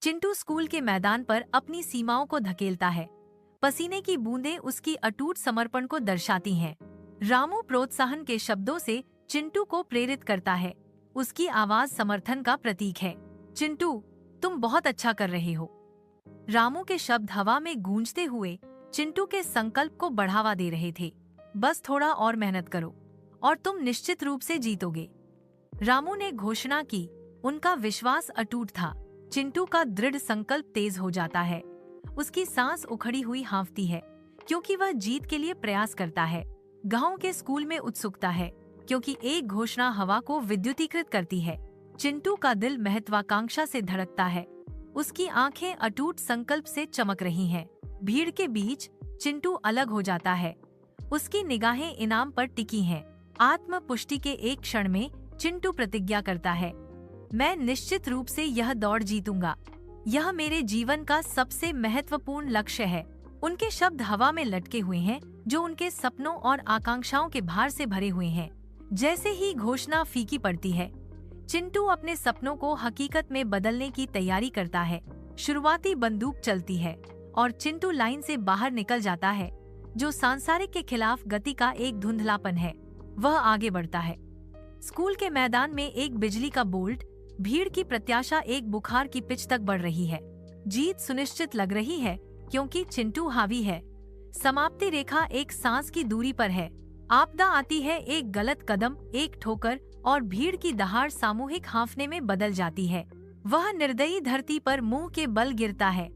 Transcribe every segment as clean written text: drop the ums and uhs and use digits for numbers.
Chintu school के मैदान पर अपनी सीमाओं को धकेलता है। पसीने की बूंदें उसकी अटूट समर्पण को दर्शाती हैं। रामू प्रोत्साहन के शब्दों से चिंटू को प्रेरित करता है। उसकी आवाज समर्थन का प्रतीक है। चिंटू, तुम बहुत अच्छा कर रहे हो। रामू के शब्द हवा में गूंजते हुए चिंटू के संकल्प को बढ़ावा दे रहे थे। बस थोड़ा और मेहनत करो और तुम निश्चित रूप से जीतोगे। रामू ने घोषणा की। उनका विश्वास अटूट था। चिंटू का दृढ़ संकल्प तेज हो जाता है। उसकी सांस उखड़ी हुई हाँफती है क्योंकि वह जीत के लिए प्रयास करता है। गांव के स्कूल में उत्सुकता है क्योंकि एक घोषणा हवा को विद्युतीकृत करती है। चिंटू का दिल महत्वाकांक्षा से धड़कता है। उसकी आंखें अटूट संकल्प से चमक रही हैं। भीड़ के बीच चिंटू अलग हो जाता है। उसकी निगाहें इनाम पर टिकी हैं। आत्म पुष्टि के एक क्षण में चिंटू प्रतिज्ञा करता है, मैं निश्चित रूप से यह दौड़ जीतूंगा। यह मेरे जीवन का सबसे महत्वपूर्ण लक्ष्य है। उनके शब्द हवा में लटके हुए हैं जो उनके सपनों और आकांक्षाओं के भार से भरे हुए हैं। जैसे ही घोषणा फीकी पड़ती है, चिंटू अपने सपनों को हकीकत में बदलने की तैयारी करता है। शुरुआती बंदूक चलती है और चिंटू लाइन से बाहर निकल जाता है, जो सांसारिक के खिलाफ गति का एक धुंधलापन है। वह आगे बढ़ता है। स्कूल के मैदान में एक बिजली का बोल्ट, भीड़ की प्रत्याशा एक बुखार की पिच तक बढ़ रही है। जीत सुनिश्चित लग रही है क्योंकि चिंटू हावी है। समाप्ति रेखा एक सांस की दूरी पर है। आपदा आती है, एक गलत कदम, एक ठोकर और भीड़ की दहाड़ सामूहिक हांफने में बदल जाती है। वह निर्दयी धरती पर मुंह के बल गिरता है।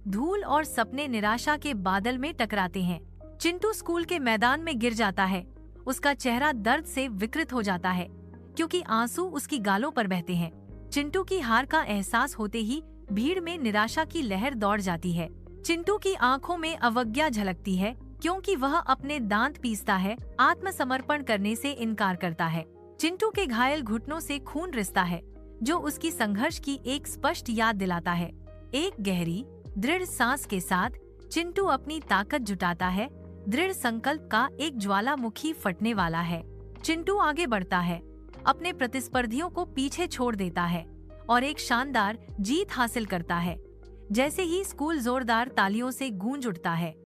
धूल और सपने निराशा के बादल में टकराते हैं। चिंटू स्कूल के मैदान में गिर जाता है। उसका चेहरा दर्द से विकृत हो जाता है क्योंकि आंसू उसकी गालों पर बहते हैं। चिंटू की हार का एहसास होते ही भीड़ में निराशा की लहर दौड़ जाती है। चिंटू की आंखों में अवज्ञा झलकती है क्योंकि वह अपने दांत पीसता है, आत्मसमर्पण करने से इनकार करता है। चिंटू के घायल घुटनों से खून रिसता है, जो उसकी संघर्ष की एक स्पष्ट याद दिलाता है। एक गहरी, दृढ़ सांस के साथ चिंटू अपनी ताकत जुटाता है। दृढ़ संकल्प का एक ज्वालामुखी फटने वाला है। चिंटू आगे बढ़ता है, अपने प्रतिस्पर्धियों को पीछे छोड़ देता है और एक शानदार जीत हासिल करता है। जैसे ही स्कूल जोरदार तालियों से गूंज उठता है,